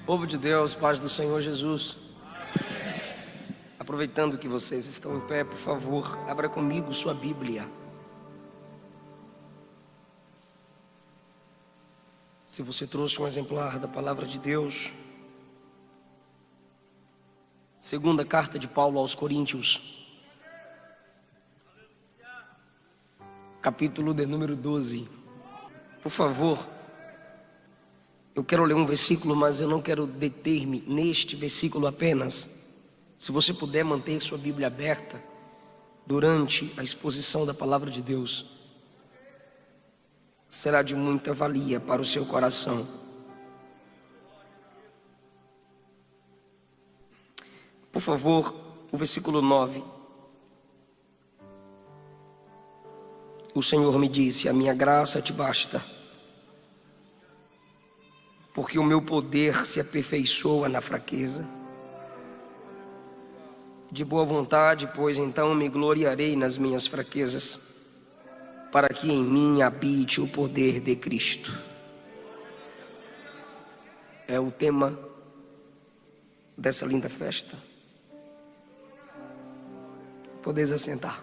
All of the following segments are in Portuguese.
Povo de Deus, paz do Senhor Jesus. Aproveitando que vocês estão em pé, por favor, abra comigo sua Bíblia. Se você trouxe um exemplar da palavra de Deus, segunda carta de Paulo aos Coríntios, capítulo de número 12. Por favor, eu quero ler um versículo, mas eu não quero deter-me neste versículo apenas. Se você puder manter sua Bíblia aberta durante a exposição da palavra de Deus, será de muita valia para o seu coração. Por favor, o versículo 9. O Senhor me disse: a minha graça te basta, porque o meu poder se aperfeiçoa na fraqueza. De boa vontade, pois então me gloriarei nas minhas fraquezas, para que em mim habite o poder de Cristo. É o tema dessa linda festa. Podeis assentar.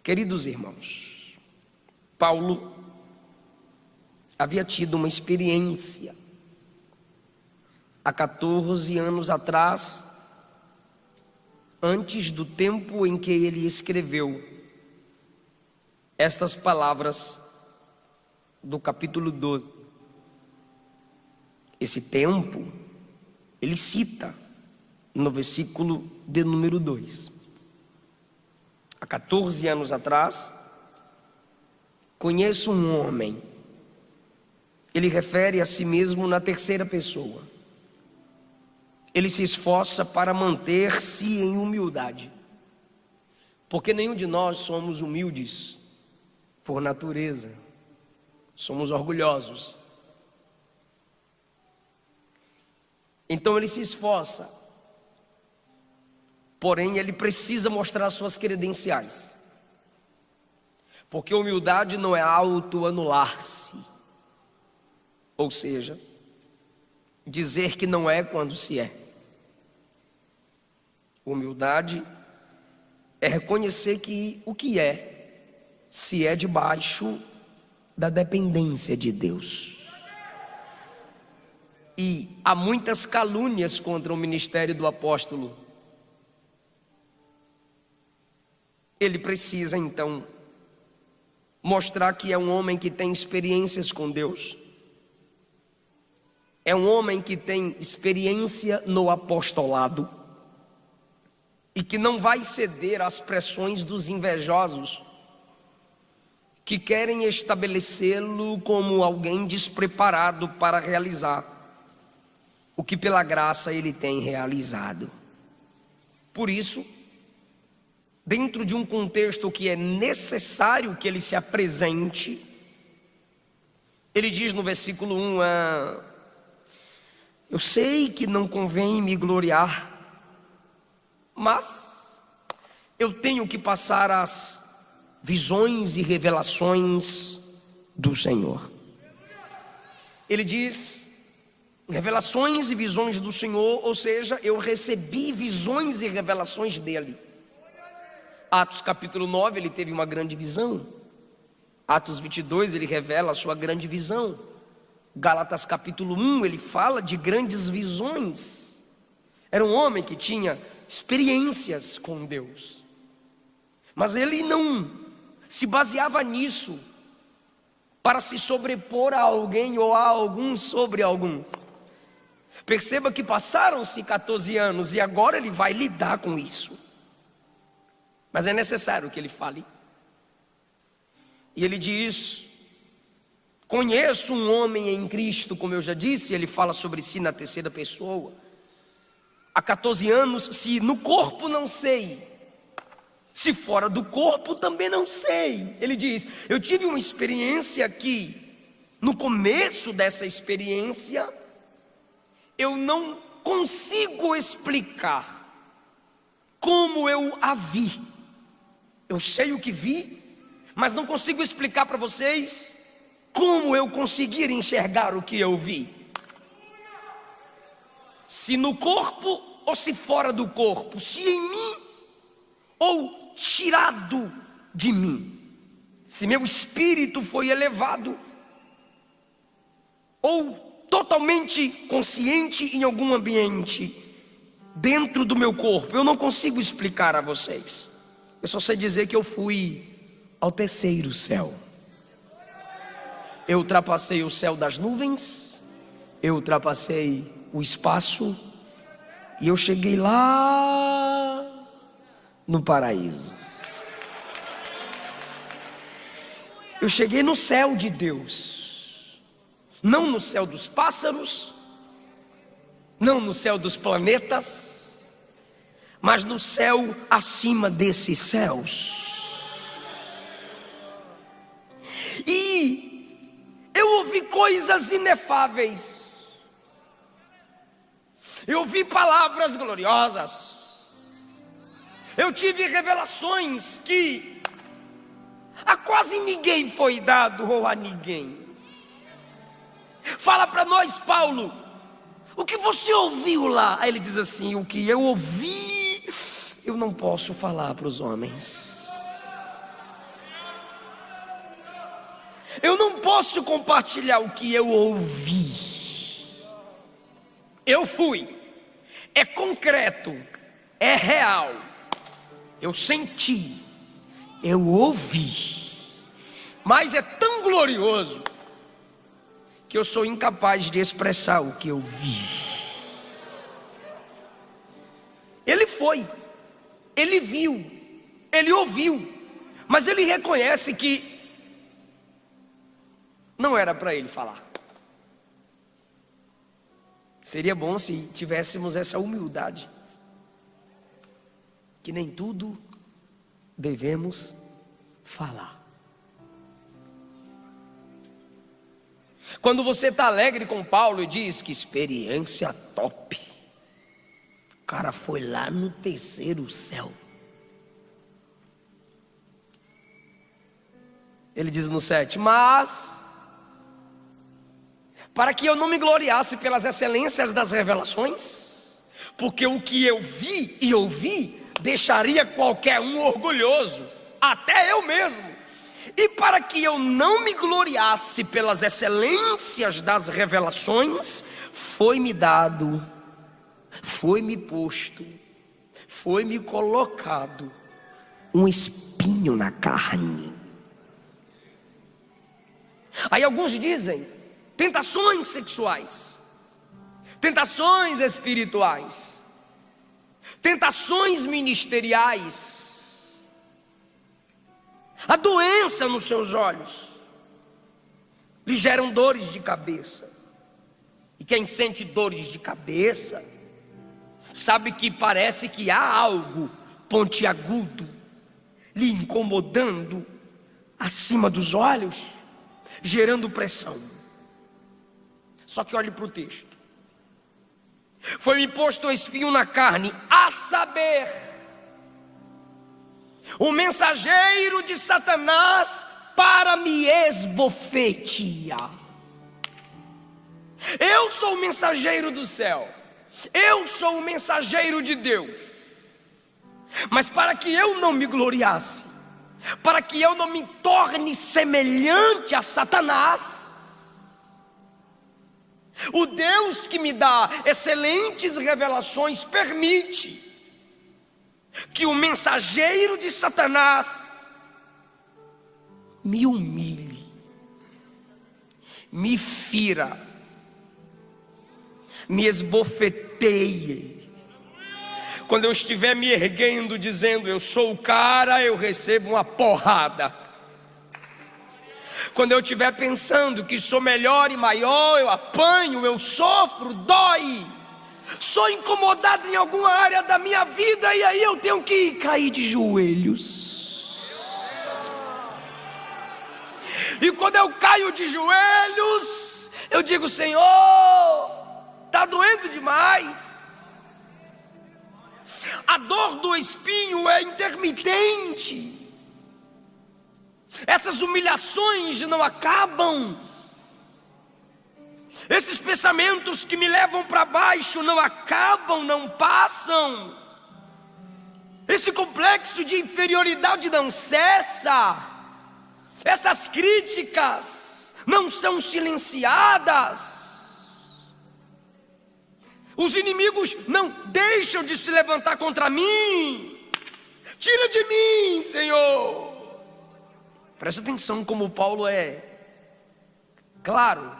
Queridos irmãos, Paulo havia tido uma experiência há 14 anos atrás, antes do tempo em que ele escreveu estas palavras do capítulo 12. Esse tempo ele cita no versículo de número 2. Há 14 anos atrás, conheço um homem. Ele refere a si mesmo na terceira pessoa. Ele se esforça para manter-se em humildade, porque nenhum de nós somos humildes por natureza, somos orgulhosos. Então ele se esforça, porém ele precisa mostrar suas credenciais, porque humildade não é autoanular-se, ou seja, dizer que não é quando se é. Humildade é reconhecer que o que é, se é debaixo da dependência de Deus. E há muitas calúnias contra o ministério do apóstolo. Ele precisa então mostrar que é um homem que tem experiências com Deus. É um homem que tem experiência no apostolado e que não vai ceder às pressões dos invejosos que querem estabelecê-lo como alguém despreparado para realizar o que pela graça ele tem realizado. Por isso, dentro de um contexto que é necessário que ele se apresente, ele diz no versículo 1, eu sei que não convém me gloriar, mas eu tenho que passar as visões e revelações do Senhor. Ele diz, revelações e visões do Senhor, ou seja, eu recebi visões e revelações dele. Atos capítulo 9, ele teve uma grande visão. Atos 22, ele revela a sua grande visão. Gálatas capítulo 1, ele fala de grandes visões. Era um homem que tinha experiências com Deus, mas ele não se baseava nisso para se sobrepor a alguém ou a alguns sobre alguns. Perceba que passaram-se 14 anos e agora ele vai lidar com isso, mas é necessário que ele fale. E ele diz, conheço um homem em Cristo, como eu já disse, ele fala sobre si na terceira pessoa. Há 14 anos, se no corpo não sei, se fora do corpo também não sei. Ele diz, eu tive uma experiência que, no começo dessa experiência, eu não consigo explicar como eu a vi. Eu sei o que vi, mas não consigo explicar para vocês como eu conseguir enxergar o que eu vi? Se no corpo ou se fora do corpo, se em mim ou tirado de mim, se meu espírito foi elevado ou totalmente consciente em algum ambiente dentro do meu corpo. Eu não consigo explicar a vocês. Eu só sei dizer que eu fui ao terceiro céu. Eu ultrapassei o céu das nuvens, eu ultrapassei o espaço e eu cheguei lá no paraíso. Eu cheguei no céu de Deus, não no céu dos pássaros, não no céu dos planetas, mas no céu acima desses céus. E eu ouvi coisas inefáveis, eu ouvi palavras gloriosas, eu tive revelações que a quase ninguém foi dado, ou a ninguém. Fala para nós, Paulo, o que você ouviu lá? Aí ele diz assim: o que eu ouvi, eu não posso falar para os homens. Eu não posso compartilhar o que eu ouvi. Eu fui, é concreto, é real. Eu senti, eu ouvi, mas é tão glorioso que eu sou incapaz de expressar o que eu vi. Ele foi, ele viu, ele ouviu, mas ele reconhece que não era para ele falar. Seria bom se tivéssemos essa humildade, que nem tudo devemos falar. Quando você está alegre com Paulo e diz que experiência top, o cara foi lá no terceiro céu. Ele diz no 7, mas para que eu não me gloriasse pelas excelências das revelações, porque o que eu vi e ouvi deixaria qualquer um orgulhoso, até eu mesmo. E para que eu não me gloriasse pelas excelências das revelações, foi-me dado, foi-me posto, foi-me colocado um espinho na carne. Aí alguns dizem tentações sexuais, tentações espirituais, tentações ministeriais, a doença nos seus olhos lhe geram dores de cabeça. E quem sente dores de cabeça sabe que parece que há algo pontiagudo lhe incomodando acima dos olhos, gerando pressão. Só que olhe para o texto. Foi-me posto um espinho na carne, a saber, o mensageiro de Satanás para me esbofetear. Eu sou o mensageiro do céu, eu sou o mensageiro de Deus, mas para que eu não me gloriasse, para que eu não me torne semelhante a Satanás, o Deus que me dá excelentes revelações permite que o mensageiro de Satanás me humilhe, me fira, me esbofeteie. Quando eu estiver me erguendo dizendo eu sou o cara, eu recebo uma porrada. Quando eu estiver pensando que sou melhor e maior, eu apanho, eu sofro, dói. Sou incomodado em alguma área da minha vida e aí eu tenho que cair de joelhos. E quando eu caio de joelhos, eu digo: Senhor, está doendo demais. A dor do espinho é intermitente. Essas humilhações não acabam. Esses pensamentos que me levam para baixo não acabam, não passam. Esse complexo de inferioridade não cessa. Essas críticas não são silenciadas. Os inimigos não deixam de se levantar contra mim. Tira de mim, Senhor. Presta atenção como Paulo é claro,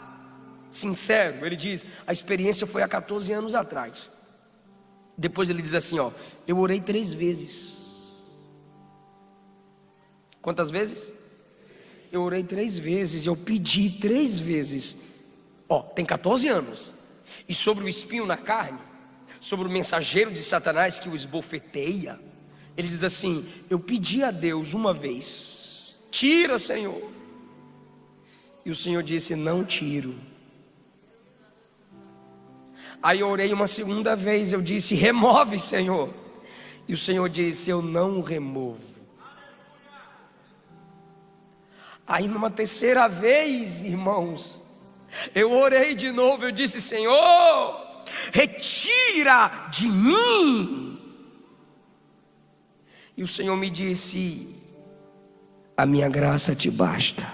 sincero. Ele diz, a experiência foi há 14 anos atrás. Depois ele diz assim, ó, eu orei 3 vezes. Quantas vezes? Eu orei 3 vezes, eu pedi 3 vezes. Ó, tem 14 anos. E sobre o espinho na carne, sobre o mensageiro de Satanás que o esbofeteia, ele diz assim, eu pedi a Deus uma vez, tira, Senhor. E o Senhor disse, não tiro. Aí eu orei uma segunda vez, eu disse, remove, Senhor. E o Senhor disse, eu não removo. Aí numa terceira vez, irmãos, eu orei de novo, eu disse, Senhor, retira de mim. E o Senhor me disse, a minha graça te basta.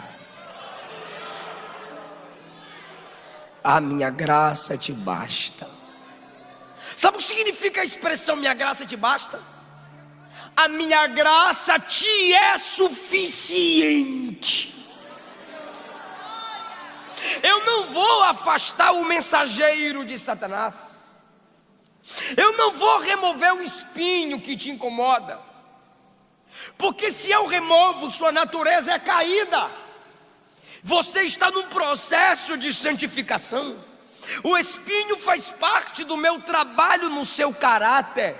A minha graça te basta. Sabe o que significa a expressão minha graça te basta? A minha graça te é suficiente. Eu não vou afastar o mensageiro de Satanás. Eu não vou remover o espinho que te incomoda. Porque se eu removo, sua natureza é caída. Você está num processo de santificação. O espinho faz parte do meu trabalho no seu caráter.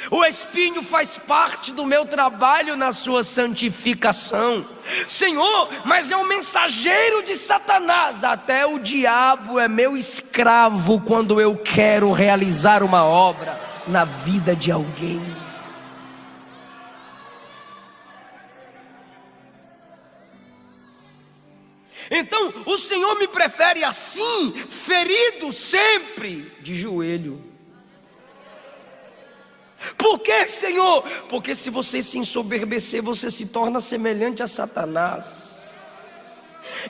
O espinho faz parte do meu trabalho na sua santificação. Senhor, mas é o mensageiro de Satanás. Até o diabo é meu escravo quando eu quero realizar uma obra na vida de alguém. Então o Senhor me prefere assim, ferido sempre, de joelho. Por que, Senhor? Porque se você se ensoberbecer, você se torna semelhante a Satanás.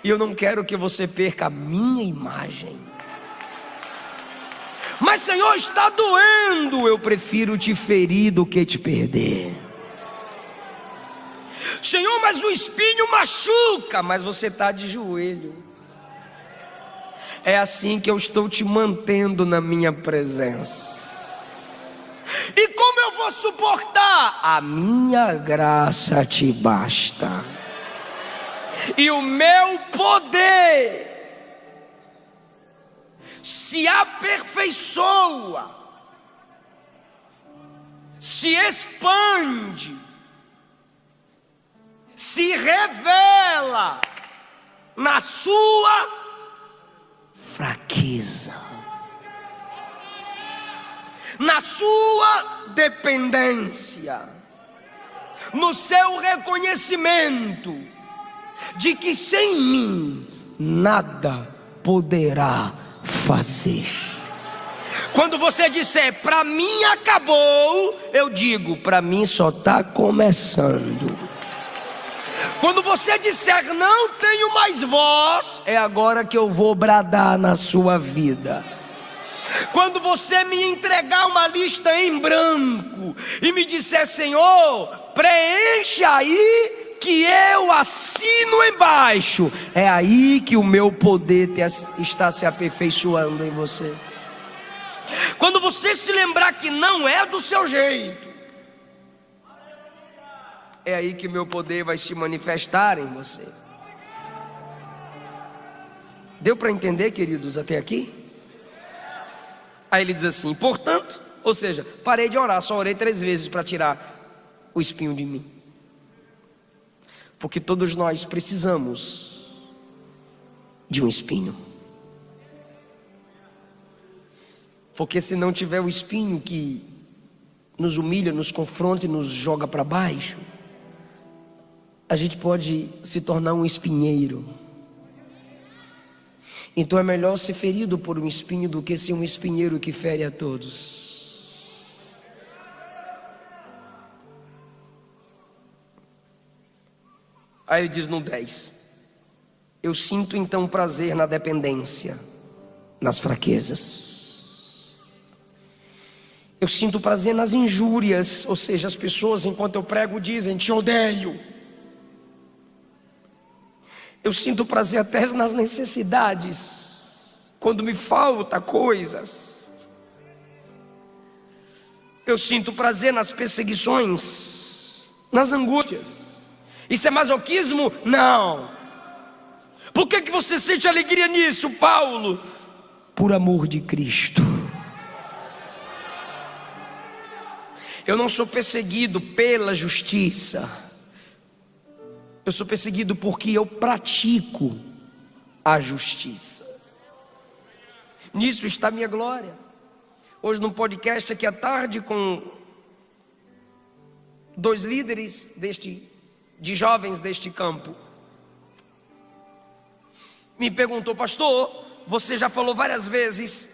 E eu não quero que você perca a minha imagem. Mas, Senhor, está doendo. Eu prefiro te ferir do que te perder. Senhor, mas o espinho machuca. Mas você está de joelho. É assim que eu estou te mantendo na minha presença. E como eu vou suportar? A minha graça te basta. E o meu poder se aperfeiçoa, se expande, se revela na sua fraqueza, na sua dependência, no seu reconhecimento de que sem mim nada poderá fazer. Quando você disser para mim acabou, eu digo para mim só está começando. Quando você disser não tenho mais voz, é agora que eu vou bradar na sua vida. Quando você me entregar uma lista em branco e me disser Senhor, preencha aí que eu assino embaixo, é aí que o meu poder está se aperfeiçoando em você. Quando você se lembrar que não é do seu jeito, é aí que meu poder vai se manifestar em você. Deu para entender, queridos, até aqui? Aí ele diz assim, portanto, ou seja, parei de orar, só orei 3 vezes para tirar o espinho de mim. Porque todos nós precisamos de um espinho. Porque se não tiver o espinho que nos humilha, nos confronta e nos joga para baixo, a gente pode se tornar um espinheiro. Então é melhor ser ferido por um espinho do que ser um espinheiro que fere a todos. Aí ele diz no 10: eu sinto então prazer na dependência, nas fraquezas. Eu sinto prazer nas injúrias, ou seja, as pessoas enquanto eu prego dizem: te odeio. Eu sinto prazer até nas necessidades, quando me falta coisas. Eu sinto prazer nas perseguições, nas angústias. Isso é masoquismo? Não. Por que você sente alegria nisso, Paulo? Por amor de Cristo. Eu não sou perseguido pela justiça. Eu sou perseguido porque eu pratico a justiça. Nisso está a minha glória. Hoje num podcast aqui à tarde com 2 líderes de jovens deste campo, me perguntou: pastor, você já falou várias vezes,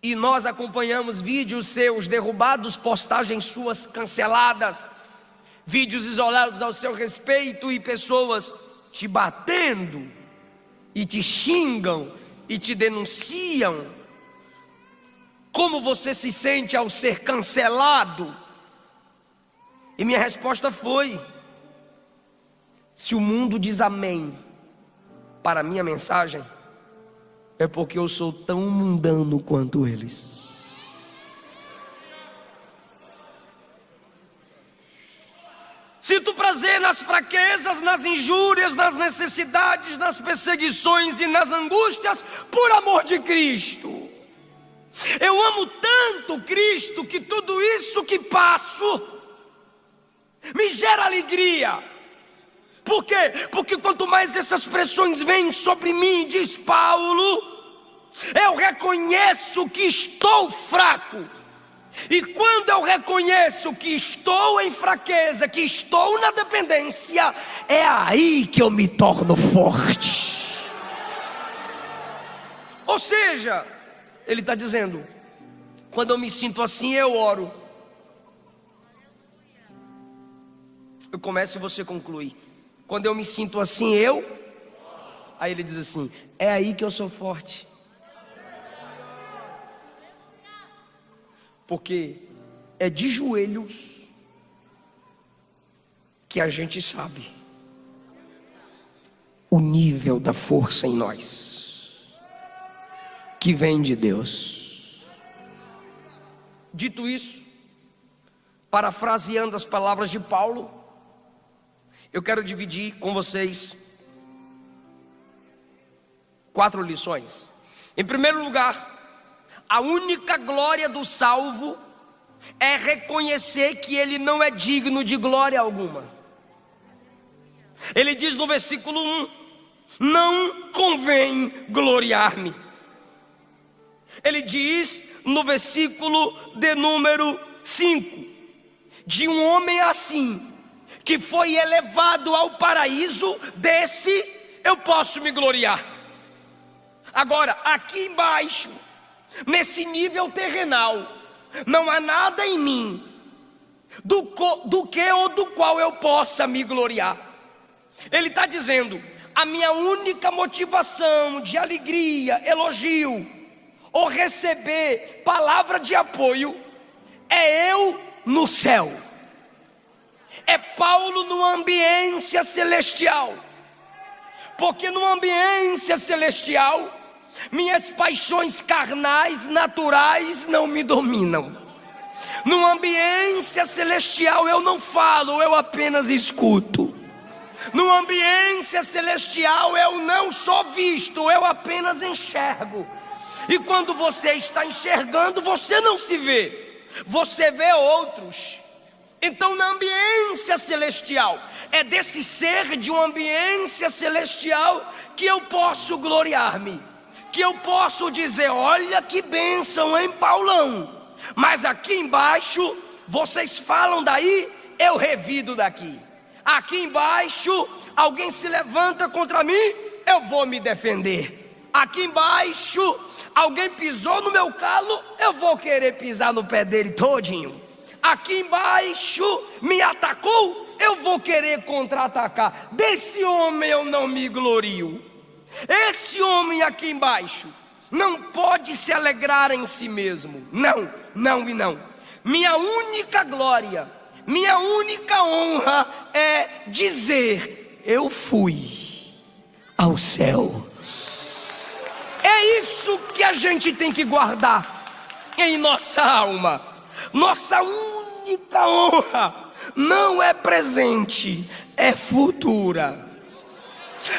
e nós acompanhamos vídeos seus derrubados, postagens suas canceladas, vídeos isolados ao seu respeito e pessoas te batendo e te xingam e te denunciam. Como você se sente ao ser cancelado? E minha resposta foi: se o mundo diz amém para a minha mensagem, é porque eu sou tão mundano quanto eles. Sinto prazer nas fraquezas, nas injúrias, nas necessidades, nas perseguições e nas angústias, por amor de Cristo. Eu amo tanto Cristo que tudo isso que passo me gera alegria. Por quê? Porque quanto mais essas pressões vêm sobre mim, diz Paulo, eu reconheço que estou fraco. E quando eu reconheço que estou em fraqueza, que estou na dependência, é aí que eu me torno forte. Ou seja, ele está dizendo, quando eu me sinto assim, eu oro. Eu começo e você conclui. Quando eu me sinto assim, aí ele diz assim, é aí que eu sou forte. Porque é de joelhos que a gente sabe o nível da força em nós, que vem de Deus. Dito isso, parafraseando as palavras de Paulo, eu quero dividir com vocês 4 lições. Em primeiro lugar, a única glória do salvo é reconhecer que ele não é digno de glória alguma. Ele diz no versículo 1, não convém gloriar-me. Ele diz no versículo de número 5, de um homem assim, que foi elevado ao paraíso, desse eu posso me gloriar. Agora, aqui embaixo, nesse nível terrenal, não há nada em mim do que ou do qual eu possa me gloriar. Ele está dizendo, a minha única motivação de alegria, elogio ou receber palavra de apoio é eu no céu. É Paulo numa ambiência celestial. Porque numa ambiência celestial, minhas paixões carnais, naturais não me dominam. Numa ambiência celestial eu não falo, eu apenas escuto. Numa ambiência celestial eu não sou visto, eu apenas enxergo. E quando você está enxergando, você não se vê, você vê outros. Então na ambiência celestial, é desse ser de uma ambiência celestial que eu posso gloriar-me, que eu posso dizer, olha que bênção, hein, Paulão? Mas aqui embaixo, vocês falam daí eu revido daqui. Aqui embaixo, alguém se levanta contra mim, eu vou me defender. Aqui embaixo, alguém pisou no meu calo, eu vou querer pisar no pé dele todinho. Aqui embaixo, me atacou, eu vou querer contra-atacar. Desse homem eu não me glorio. Esse homem aqui embaixo não pode se alegrar em si mesmo. Não, não e não. Minha única glória, minha única honra é dizer: eu fui ao céu. É isso que a gente tem que guardar em nossa alma. Nossa única honra não é presente, é futura.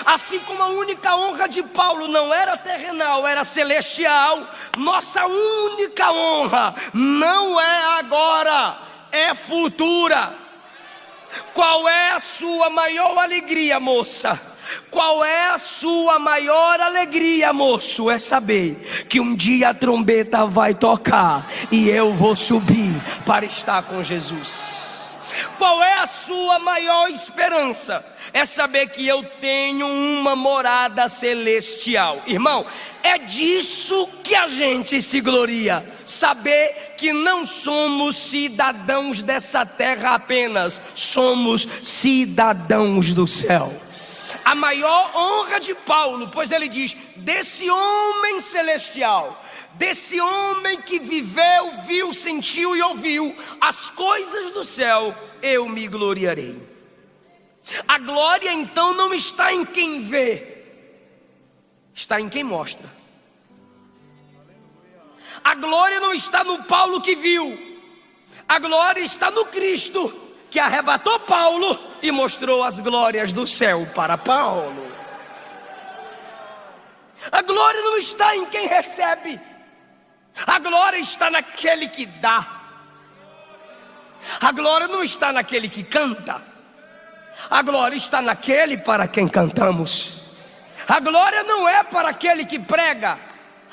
Assim como a única honra de Paulo não era terrenal, era celestial, nossa única honra não é agora, é futura. Qual é a sua maior alegria, moça? Qual é a sua maior alegria, moço? É saber que um dia a trombeta vai tocar e eu vou subir para estar com Jesus. Qual é a sua maior esperança? É saber que eu tenho uma morada celestial. Irmão, é disso que a gente se gloria. Saber que não somos cidadãos dessa terra apenas, somos cidadãos do céu. A maior honra de Paulo, pois ele diz: desse homem celestial, desse homem que viveu, viu, sentiu e ouviu as coisas do céu, eu me gloriarei. A glória então não está em quem vê, está em quem mostra. A glória não está no Paulo que viu, a glória está no Cristo que arrebatou Paulo e mostrou as glórias do céu para Paulo. A glória não está em quem recebe, a glória está naquele que dá. A glória não está naquele que canta, a glória está naquele para quem cantamos. A glória não é para aquele que prega,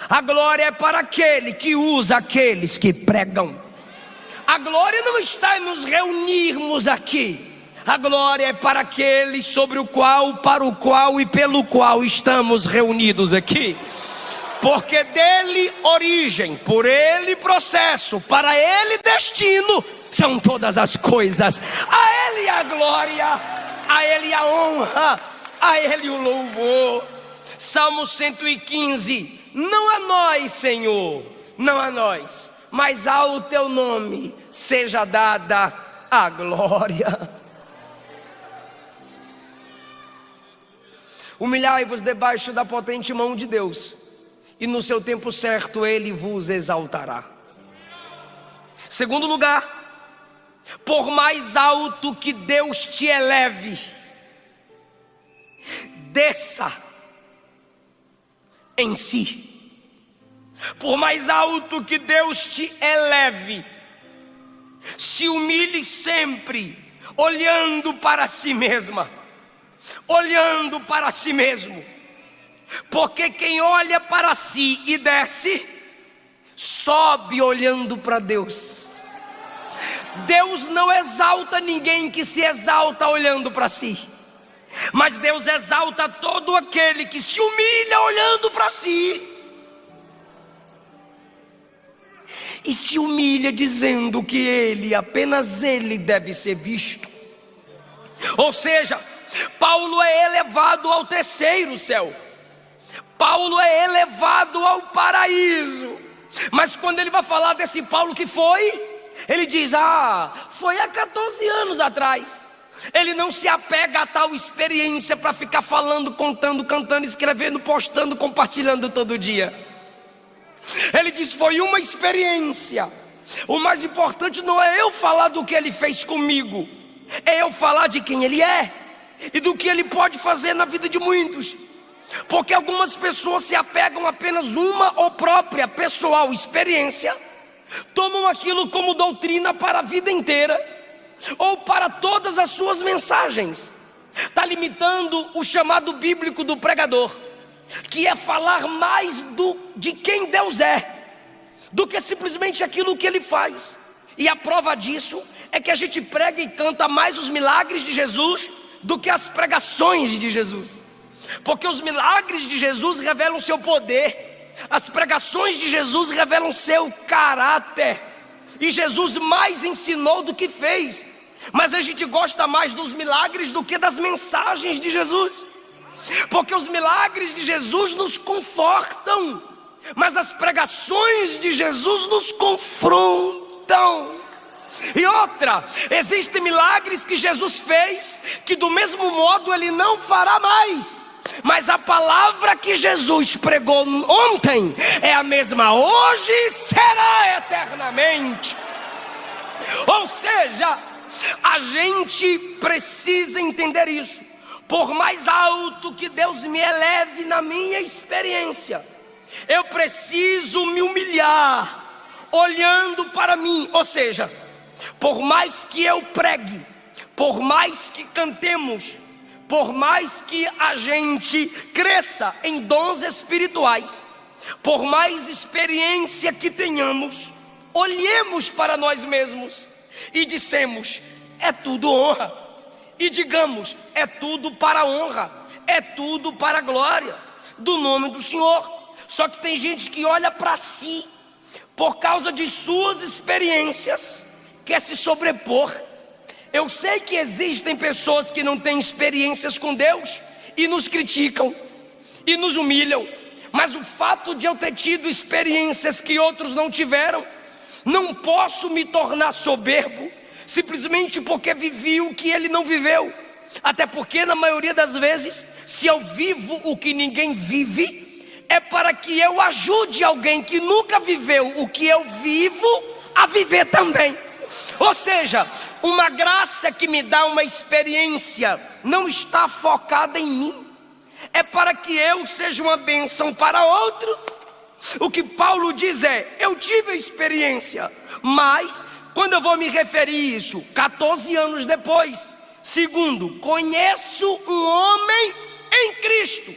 a glória é para aquele que usa aqueles que pregam. A glória não está em nos reunirmos aqui, a glória é para aquele sobre o qual, para o qual e pelo qual estamos reunidos aqui. Porque dele origem, por ele processo, para ele destino, são todas as coisas. A ele a glória, a ele a honra, a ele o louvor. Salmo 115, não a nós, Senhor, não a nós, mas ao teu nome seja dada a glória. Humilhai-vos debaixo da potente mão de Deus, e no seu tempo certo ele vos exaltará. Segundo lugar, por mais alto que Deus te eleve, desça em si. Por mais alto que Deus te eleve, se humilhe sempre, olhando para si mesma, olhando para si mesmo. Porque quem olha para si e desce, sobe olhando para Deus. Deus não exalta ninguém que se exalta olhando para si, mas Deus exalta todo aquele que se humilha olhando para si. E se humilha dizendo que ele, apenas ele deve ser visto. Ou seja, Paulo é elevado ao terceiro céu, Paulo é elevado ao paraíso. Mas quando ele vai falar desse Paulo que foi, ele diz: foi há 14 anos atrás. Ele não se apega a tal experiência para ficar falando, contando, cantando, escrevendo, postando, compartilhando todo dia. Ele diz: foi uma experiência. O mais importante não é eu falar do que ele fez comigo, é eu falar de quem ele é e do que ele pode fazer na vida de muitos. Porque algumas pessoas se apegam apenas uma ou própria pessoal experiência, tomam aquilo como doutrina para a vida inteira, ou para todas as suas mensagens. Está limitando o chamado bíblico do pregador, que é falar mais de quem Deus é, do que simplesmente aquilo que ele faz. E a prova disso é que a gente prega e canta mais os milagres de Jesus do que as pregações de Jesus. Porque os milagres de Jesus revelam seu poder, as pregações de Jesus revelam seu caráter. E Jesus mais ensinou do que fez. Mas a gente gosta mais dos milagres do que das mensagens de Jesus. Porque os milagres de Jesus nos confortam, mas as pregações de Jesus nos confrontam. E outra, existem milagres que Jesus fez, que do mesmo modo Ele não fará mais. Mas a palavra que Jesus pregou ontem é a mesma hoje e será eternamente. Ou seja, a gente precisa entender isso. Por mais alto que Deus me eleve na minha experiência, eu preciso me humilhar, olhando para mim. Ou seja, por mais que eu pregue, por mais que cantemos, por mais que a gente cresça em dons espirituais, por mais experiência que tenhamos, olhemos para nós mesmos e dissemos: é tudo honra. E digamos: é tudo para a honra, é tudo para a glória do nome do Senhor. Só que tem gente que olha para si, por causa de suas experiências, quer se sobrepor. Eu sei que existem pessoas que não têm experiências com Deus e nos criticam e nos humilham. Mas o fato de eu ter tido experiências que outros não tiveram, não posso me tornar soberbo simplesmente porque vivi o que ele não viveu. Até porque na maioria das vezes, se eu vivo o que ninguém vive, é para que eu ajude alguém que nunca viveu o que eu vivo a viver também. Ou seja, uma graça que me dá uma experiência não está focada em mim, é para que eu seja uma bênção para outros. O que Paulo diz é: eu tive a experiência, mas quando eu vou me referir a isso, 14 anos depois, segundo, conheço um homem em Cristo.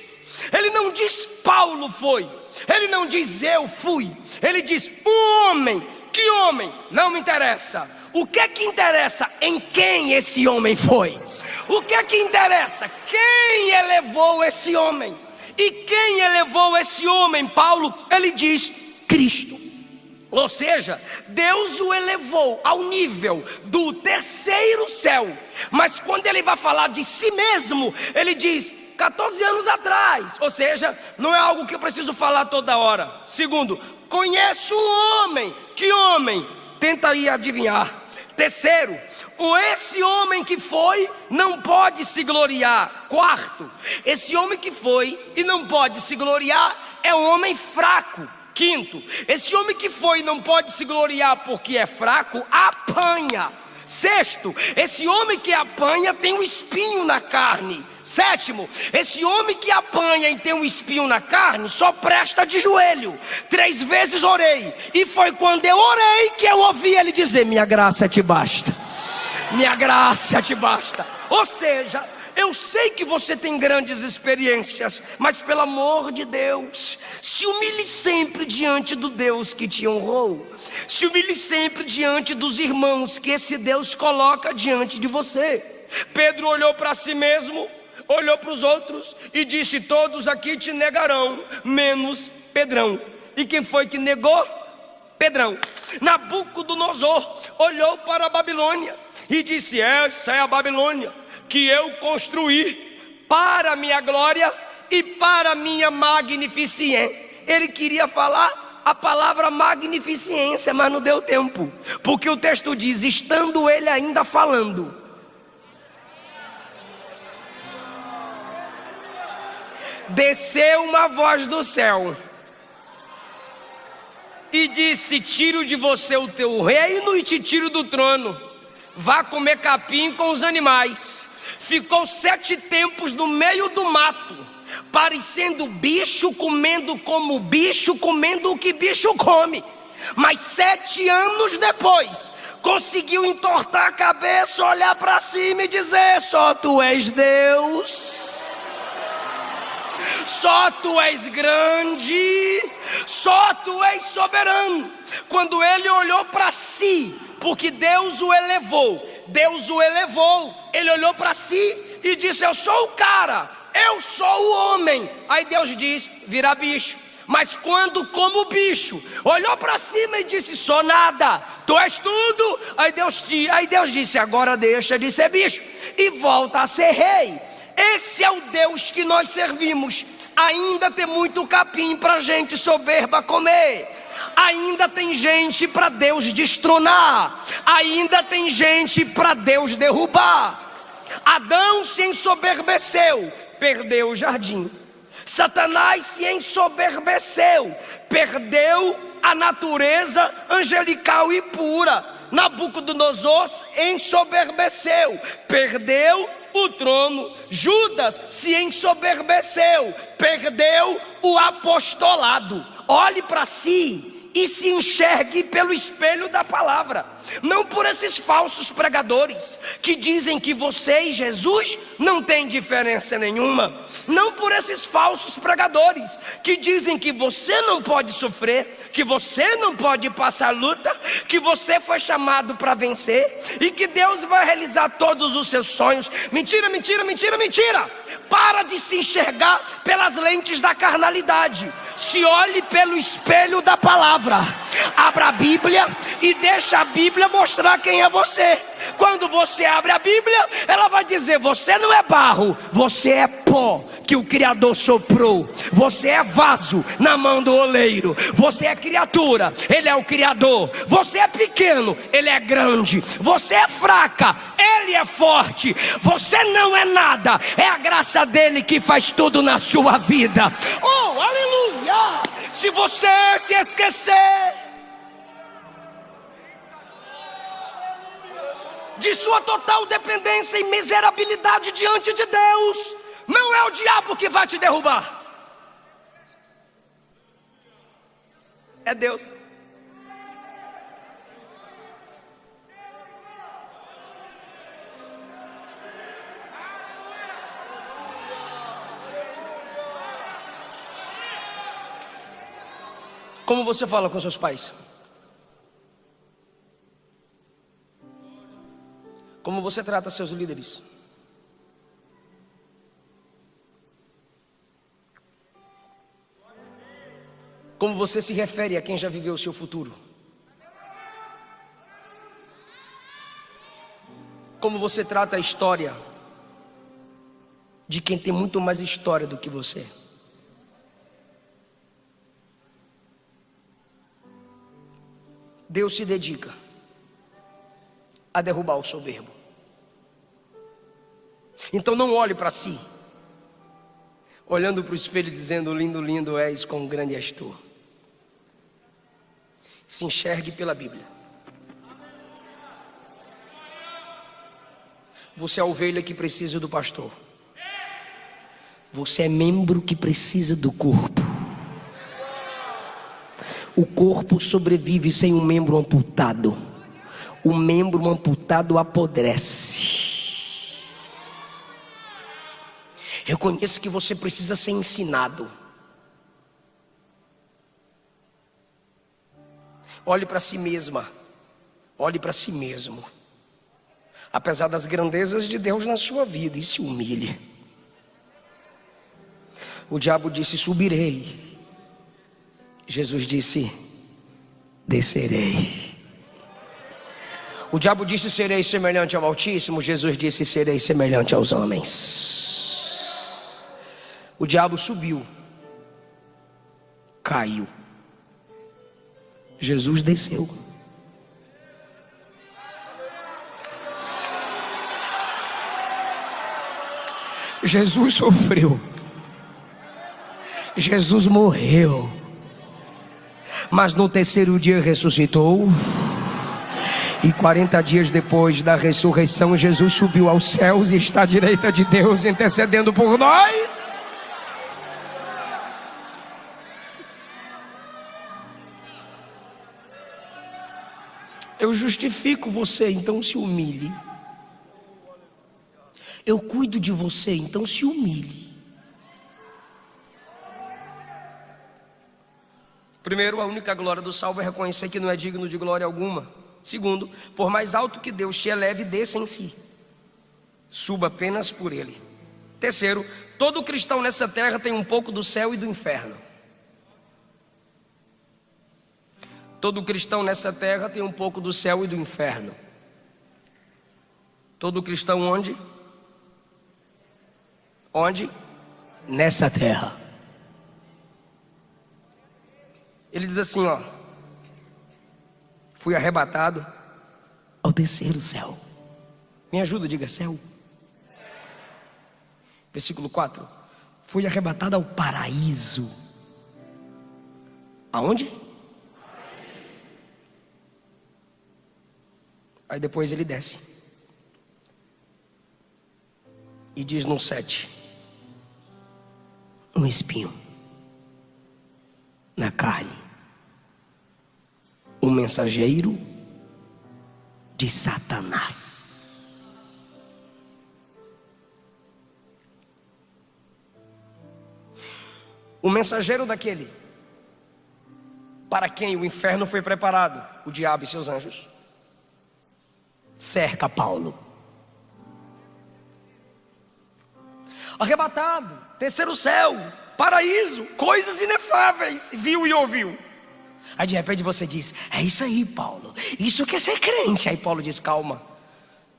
Ele não diz Paulo foi, ele não diz eu fui, ele diz um homem. Que homem? Não me interessa. O que é que interessa? Em quem esse homem foi? O que é que interessa? Quem elevou esse homem? E quem elevou esse homem? Paulo, ele diz Cristo. Ou seja, Deus o elevou ao nível do terceiro céu. Mas quando ele vai falar de si mesmo, ele diz 14 anos atrás. Ou seja, não é algo que eu preciso falar toda hora. Segundo, conheço um homem. Que homem? Tenta aí adivinhar. Terceiro, esse homem que foi não pode se gloriar. Quarto, esse homem que foi e não pode se gloriar é um homem fraco. Quinto, esse homem que foi e não pode se gloriar porque é fraco, apanha. Sexto, esse homem que apanha tem um espinho na carne. Sétimo, esse homem que apanha e tem um espinho na carne só presta de joelho. 3 vezes orei, e foi quando eu orei que eu ouvi ele dizer: minha graça te basta, minha graça te basta. Ou seja, eu sei que você tem grandes experiências, mas pelo amor de Deus, se humilhe sempre diante do Deus que te honrou. Se humilhe sempre diante dos irmãos que esse Deus coloca diante de você. Pedro olhou para si mesmo, olhou para os outros e disse: todos aqui te negarão, menos Pedrão. E quem foi que negou? Pedrão. Nabucodonosor olhou para a Babilônia e disse: essa é a Babilônia que eu construí para a minha glória e para a minha magnificência. Ele queria falar a palavra magnificência, mas não deu tempo, porque o texto diz: estando ele ainda falando, desceu uma voz do céu e disse: tiro de você o teu reino e te tiro do trono, vá comer capim com os animais. Ficou 7 tempos no meio do mato, parecendo bicho, comendo como bicho, comendo o que bicho come. Mas 7 anos depois, conseguiu entortar a cabeça, olhar para cima e dizer: só tu és Deus, só tu és grande, só tu és soberano. Quando ele olhou para si, porque Deus o elevou. Deus o elevou. Ele olhou para si e disse: eu sou o cara, eu sou o homem. Aí Deus diz: vira bicho. Mas quando, como bicho, olhou para cima e disse: sou nada, tu és tudo. Aí Deus disse: agora deixa de ser bicho e volta a ser rei. Esse é o Deus que nós servimos. Ainda tem muito capim para gente soberba comer. Ainda tem gente para Deus destronar. Ainda tem gente para Deus derrubar. Adão se ensoberbeceu, perdeu o jardim. Satanás se ensoberbeceu, perdeu a natureza angelical e pura. Nabucodonosor ensoberbeceu, perdeu o trono. Judas se ensoberbeceu, perdeu o apostolado. Olhe para si e se enxergue pelo espelho da palavra, não por esses falsos pregadores que dizem que você e Jesus não tem diferença nenhuma, não por esses falsos pregadores que dizem que você não pode sofrer, que você não pode passar luta, que você foi chamado para vencer e que Deus vai realizar todos os seus sonhos. Mentira, mentira, mentira, mentira. Para de se enxergar pelas lentes da carnalidade. Se olhe pelo espelho da palavra. Abra a Bíblia e deixa a Bíblia mostrar quem é você. Quando você abre a Bíblia, ela vai dizer: você não é barro, você é pó que o Criador soprou. Você é vaso na mão do oleiro. Você é criatura, Ele é o Criador. Você é pequeno, Ele é grande. Você é fraca, Ele é forte. Você não é nada, é a graça dele que faz tudo na sua vida. Oh, aleluia! Se você se esquecer de sua total dependência e miserabilidade diante de Deus, não é o diabo que vai te derrubar, é Deus. Como você fala com seus pais? Como você trata seus líderes? Como você se refere a quem já viveu o seu futuro? Como você trata a história de quem tem muito mais história do que você? Deus se dedica a derrubar o soberbo. Então não olhe para si, olhando para o espelho dizendo: lindo, lindo és, quão grande és tu. Se enxergue pela Bíblia. Você é a ovelha que precisa do pastor. Você é membro que precisa do corpo. O corpo sobrevive sem um membro amputado. O membro amputado apodrece. Reconheça que você precisa ser ensinado. Olhe para si mesma. Olhe para si mesmo. Apesar das grandezas de Deus na sua vida, e se humilhe. O diabo disse: subirei. Jesus disse: descerei. O diabo disse: serei semelhante ao Altíssimo. Jesus disse: serei semelhante aos homens. O diabo subiu, caiu. Jesus desceu. Jesus sofreu. Jesus morreu. Mas no terceiro dia ressuscitou. E 40 dias depois da ressurreição, Jesus subiu aos céus e está à direita de Deus, intercedendo por nós. Eu justifico você, então se humilhe. Eu cuido de você, então se humilhe. Primeiro, a única glória do salvo é reconhecer que não é digno de glória alguma. Segundo, por mais alto que Deus te eleve, desça em si. Suba apenas por Ele. Terceiro, todo cristão nessa terra tem um pouco do céu e do inferno. Todo cristão nessa terra tem um pouco do céu e do inferno. Todo cristão onde? Onde? Nessa terra. Ele diz assim, ó: fui arrebatado ao terceiro céu. Me ajuda, diga céu. Versículo 4. Fui arrebatado ao paraíso. Aonde? Aí depois ele desce e diz no 7: um espinho na carne, um mensageiro de Satanás. O mensageiro daquele para quem o inferno foi preparado, o diabo e seus anjos, cerca Paulo. Arrebatado, terceiro céu, paraíso, coisas inefáveis, viu e ouviu. Aí de repente você diz: é isso aí, Paulo, isso que é ser crente. Aí Paulo diz: calma,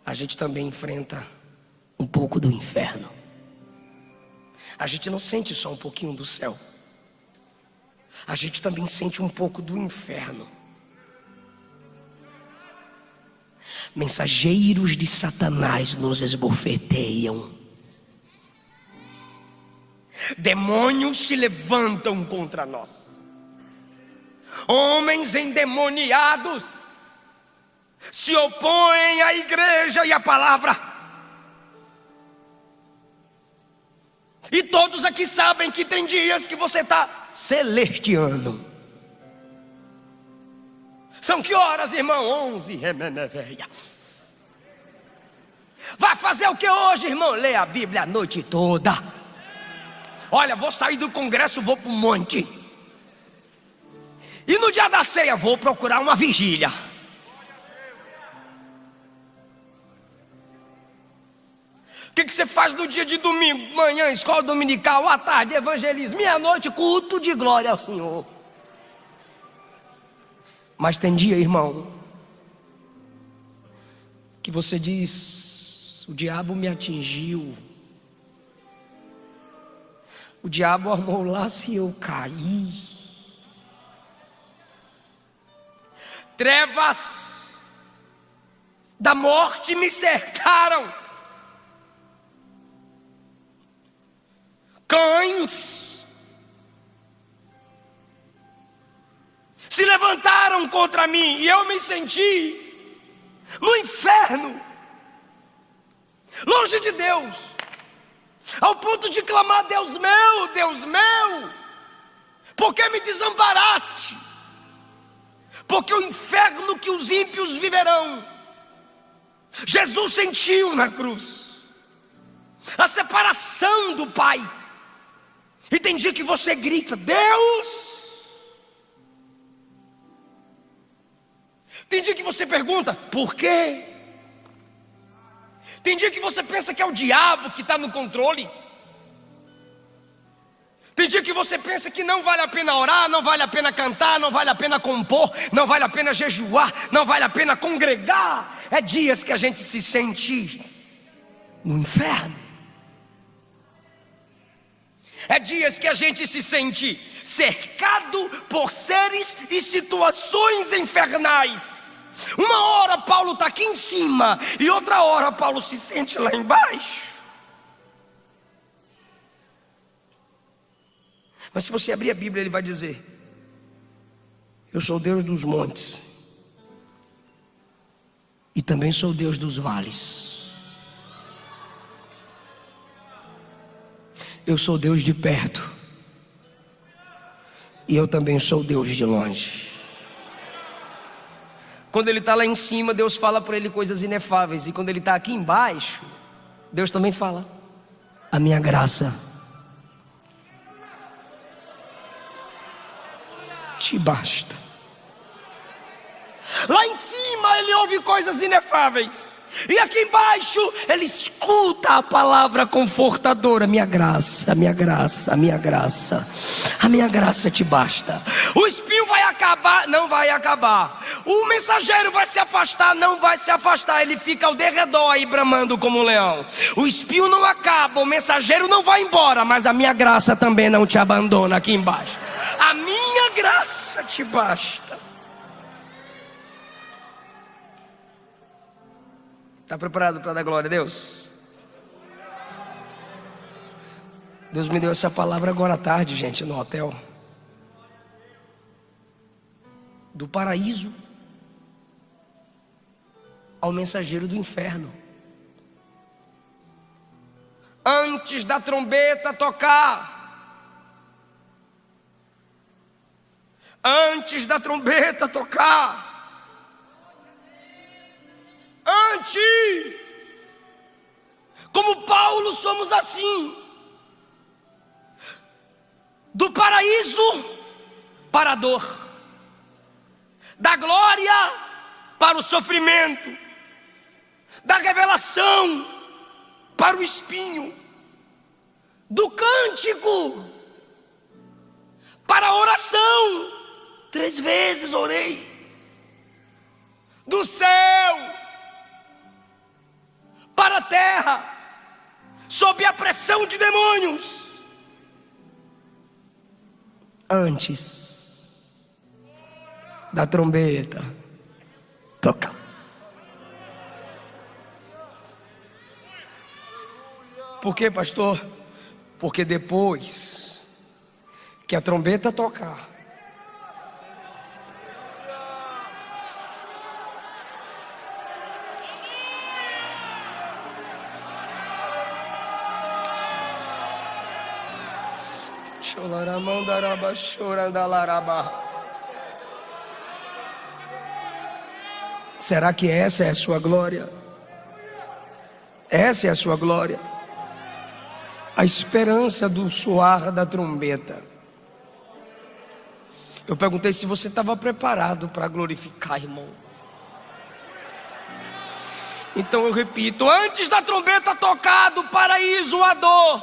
a gente também enfrenta um pouco do inferno. A gente não sente só um pouquinho do céu, a gente também sente um pouco do inferno. Mensageiros de Satanás nos esbofeteiam. Demônios se levantam contra nós. Homens endemoniados se opõem à igreja e à palavra. E todos aqui sabem que tem dias que você está celestiano. São que horas, irmão? 11, remeneveia. Vai fazer o que hoje, irmão? Lê a Bíblia a noite toda. Olha, vou sair do congresso, vou para um monte. E no dia da ceia, vou procurar uma vigília. O que você faz no dia de domingo? Manhã, escola dominical, à tarde, evangelismo, meia-noite, culto de glória ao Senhor. Mas tem dia, irmão, que você diz: o diabo me atingiu. O diabo armou lá se eu caí. Trevas da morte me cercaram. Cães se levantaram contra mim e eu me senti no inferno, longe de Deus, ao ponto de clamar: Deus meu, por que me desamparaste? Porque o inferno que os ímpios viverão, Jesus sentiu na cruz a separação do Pai. E tem dia que você grita: Deus. Tem dia que você pergunta: por quê? Tem dia que você pensa que é o diabo que está no controle. Tem dia que você pensa que não vale a pena orar, não vale a pena cantar, não vale a pena compor, não vale a pena jejuar, não vale a pena congregar. É dias que a gente se sente no inferno. É dias que a gente se sente cercado por seres e situações infernais. Uma hora Paulo está aqui em cima e outra hora Paulo se sente lá embaixo. Mas se você abrir a Bíblia, ele vai dizer: eu sou Deus dos montes e também sou Deus dos vales. Eu sou Deus de perto e eu também sou Deus de longe. Quando ele está lá em cima, Deus fala para ele coisas inefáveis. E quando ele está aqui embaixo, Deus também fala: a minha graça te basta. Lá em cima ele ouve coisas inefáveis. E aqui embaixo ele escuta a palavra confortadora: minha graça, minha graça, minha graça, a minha graça te basta. O espinho vai acabar? Não vai acabar. O mensageiro vai se afastar? Não vai se afastar. Ele fica ao derredor aí bramando como um leão. O espinho não acaba, o mensageiro não vai embora, mas a minha graça também não te abandona aqui embaixo. A minha graça te basta. Está preparado para dar glória a Deus? Deus me deu essa palavra agora à tarde, gente, no hotel. Do paraíso ao mensageiro do inferno. Antes da trombeta tocar, antes da trombeta tocar, antes, como Paulo somos assim, do paraíso para a dor, da glória para o sofrimento, da revelação para o espinho, do cântico para a oração. 3 vezes orei. Do céu para a terra, sob a pressão de demônios. Antes da trombeta tocar. Por quê, pastor? Porque depois que a trombeta tocar, será que essa é a sua glória? Essa é a sua glória? A esperança do soar da trombeta. Eu perguntei se você estava preparado para glorificar, irmão. Então eu repito: antes da trombeta tocar, do paraíso à dor,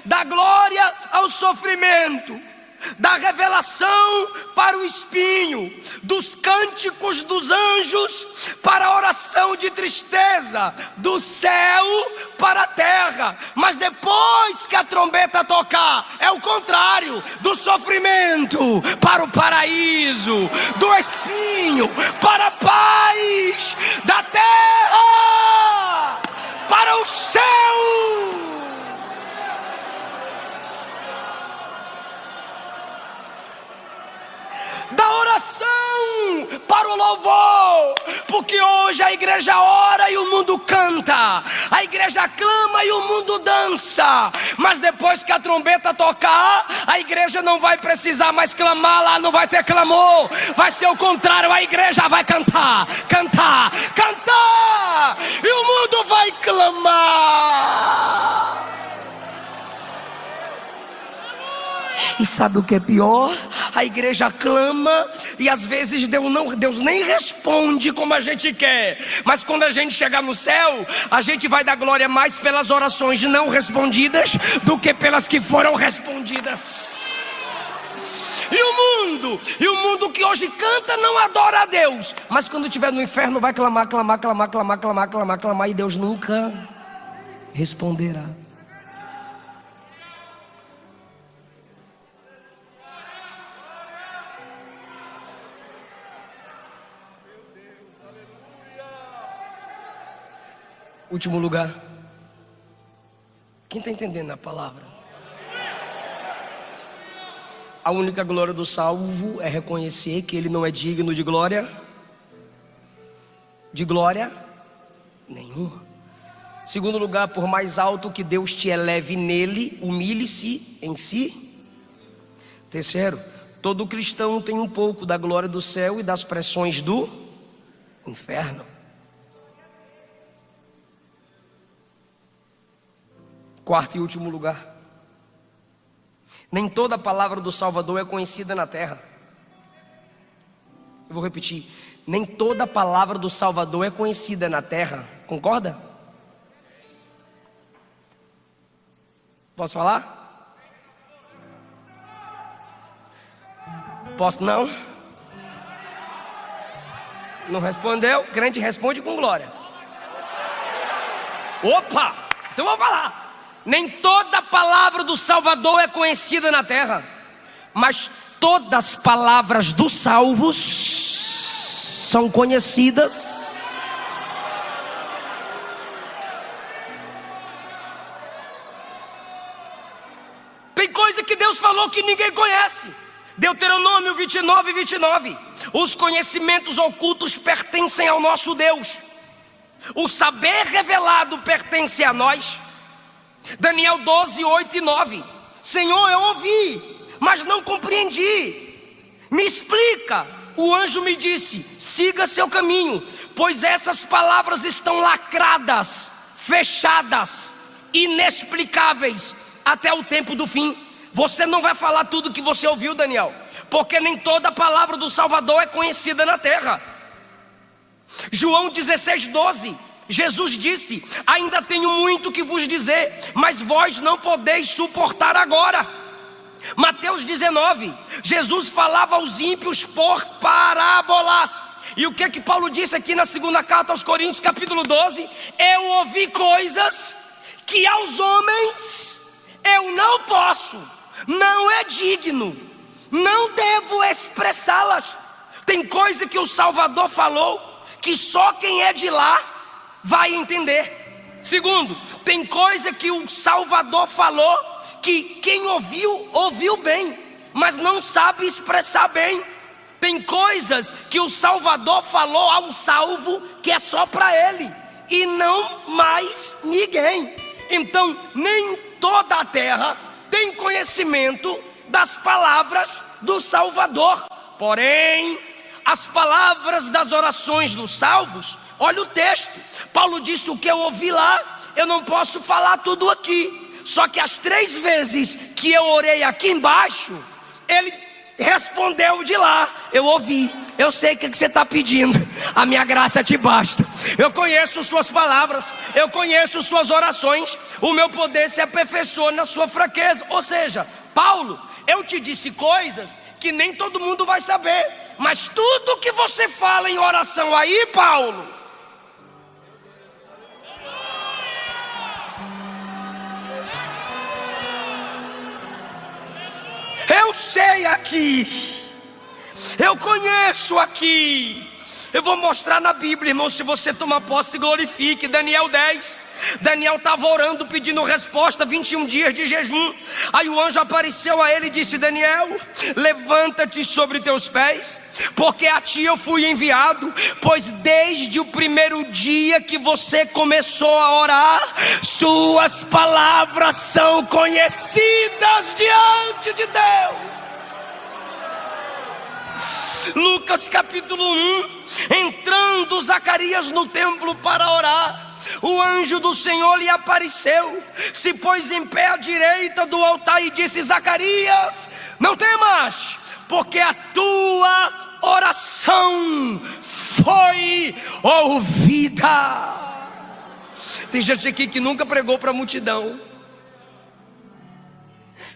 da glória ao sofrimento, da revelação para o espinho, dos cânticos dos anjos para a oração de tristeza, do céu para a terra. Mas depois que a trombeta tocar, é o contrário: do sofrimento para o paraíso, do espinho para a paz, da terra para o céu. Da oração para o louvor, porque hoje a igreja ora e o mundo canta, a igreja clama e o mundo dança. Mas depois que a trombeta tocar, a igreja não vai precisar mais clamar, lá não vai ter clamor, vai ser o contrário: a igreja vai cantar, cantar, cantar, e o mundo vai clamar. E sabe o que é pior? A igreja clama e às vezes Deus nem responde como a gente quer. Mas quando a gente chegar no céu, a gente vai dar glória mais pelas orações não respondidas do que pelas que foram respondidas. E o mundo que hoje canta não adora a Deus, mas quando estiver no inferno vai clamar, clamar, clamar, clamar, clamar, clamar, clamar, e Deus nunca responderá. Último lugar. Quem está entendendo a palavra? A única glória do salvo é reconhecer que ele não é digno de glória nenhuma. Segundo lugar, por mais alto que Deus te eleve nele, humilhe-se em si. Terceiro, todo cristão tem um pouco da glória do céu e das pressões do inferno. Quarto e último lugar. Nem toda a palavra do Salvador é conhecida na terra. Eu vou repetir. nem toda palavra do Salvador é conhecida na terra. Concorda? Posso falar? Posso não? Não respondeu? Crente responde com glória. Opa! Então eu vou falar. Nem toda palavra do Salvador é conhecida na terra, mas todas as palavras dos salvos são conhecidas. Tem coisa que Deus falou que ninguém conhece. Deuteronômio 29, 29. Os conhecimentos ocultos pertencem ao nosso Deus. O saber revelado pertence a nós. Daniel 12, 8 e 9. Senhor, eu ouvi, mas não compreendi. Me explica. O anjo me disse: siga seu caminho, pois essas palavras estão lacradas, fechadas, inexplicáveis até o tempo do fim. Você não vai falar tudo que você ouviu, Daniel, porque nem toda a palavra do Salvador é conhecida na terra. João 16, 12. Jesus disse: ainda tenho muito que vos dizer, mas vós não podeis suportar agora. Mateus 19. Jesus falava aos ímpios por parábolas. E o que Paulo disse aqui na segunda carta aos Coríntios, capítulo 12? Eu ouvi coisas que aos homens eu não posso, não é digno, não devo expressá-las. Tem coisa que o Salvador falou que só quem é de lá vai entender. Segundo, tem coisa que o Salvador falou que quem ouviu, ouviu bem, mas não sabe expressar bem. Tem coisas que o Salvador falou ao salvo que é só para ele e não mais ninguém. Então nem toda a terra tem conhecimento das palavras do Salvador. Porém, as palavras das orações dos salvos, olha o texto. Paulo disse: o que eu ouvi lá, eu não posso falar tudo aqui. Só que as 3 vezes que eu orei aqui embaixo, ele respondeu de lá: eu ouvi, eu sei o que você está pedindo, a minha graça te basta. Eu conheço suas palavras, eu conheço suas orações, o meu poder se aperfeiçoa na sua fraqueza. Ou seja, Paulo, eu te disse coisas que nem todo mundo vai saber, mas tudo que você fala em oração aí, Paulo, eu sei aqui, eu conheço aqui. Eu vou mostrar na Bíblia, irmão. Se você tomar posse, se glorifique. Daniel 10. Daniel estava orando, pedindo resposta, 21 dias de jejum. Aí o anjo apareceu a ele e disse: Daniel, levanta-te sobre teus pés, porque a ti eu fui enviado. Pois desde o primeiro dia que você começou a orar, suas palavras são conhecidas diante de Deus. Lucas capítulo 1. Entrando Zacarias no templo para orar, o anjo do Senhor lhe apareceu, se pôs em pé à direita do altar e disse: Zacarias, não temas, porque a tua oração foi ouvida. Tem gente aqui que nunca pregou para a multidão.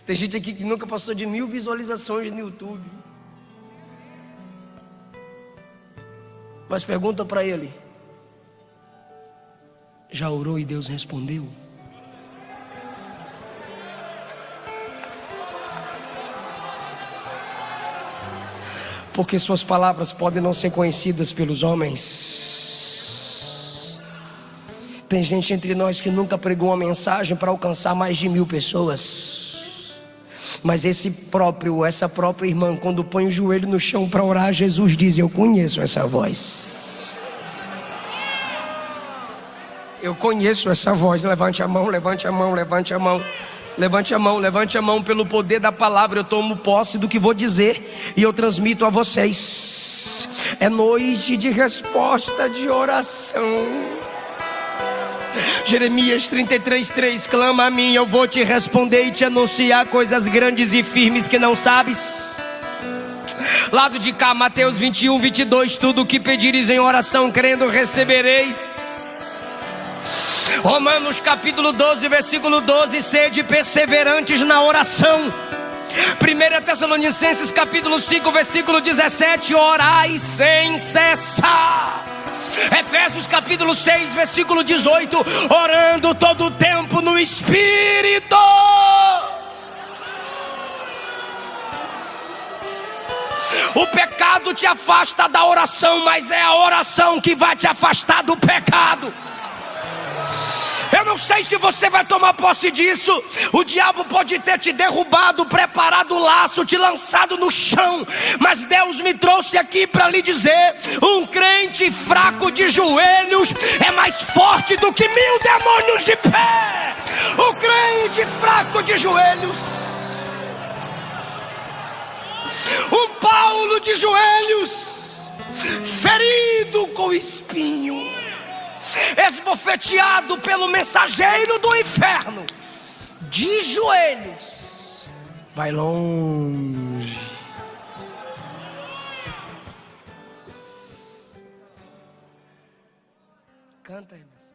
Tem gente aqui que nunca passou de 1000 visualizações no YouTube. Mas pergunta para ele: já orou e Deus respondeu? Porque suas palavras podem não ser conhecidas pelos homens. Tem gente entre nós que nunca pregou uma mensagem para alcançar mais de 1000 pessoas. Mas essa própria irmã, quando põe o joelho no chão para orar, Jesus diz: eu conheço essa voz. Eu conheço essa voz. Levante a mão, levante a mão, levante a mão. Levante a mão, levante a mão. Pelo poder da palavra eu tomo posse do que vou dizer e eu transmito a vocês. É noite de resposta de oração. Jeremias 33:3. Clama a mim, eu vou te responder e te anunciar coisas grandes e firmes que não sabes. Lado de cá, Mateus 21, 22. Tudo o que pedires em oração, crendo, recebereis. Romanos capítulo 12, versículo 12. Sede perseverantes na oração. 1 Tessalonicenses capítulo 5, versículo 17. Orai sem cessar. Efésios capítulo 6, versículo 18. Orando todo o tempo no Espírito. O pecado te afasta da oração, mas é a oração que vai te afastar do pecado. Eu não sei se você vai tomar posse disso. O diabo pode ter te derrubado, preparado o laço, te lançado no chão, mas Deus me trouxe aqui para lhe dizer: um crente fraco de joelhos é mais forte do que 1000 demônios de pé. O crente fraco de joelhos, um Paulo de joelhos, ferido com espinho, esbofeteado pelo mensageiro do inferno, de joelhos, vai longe. Canta, irmãs.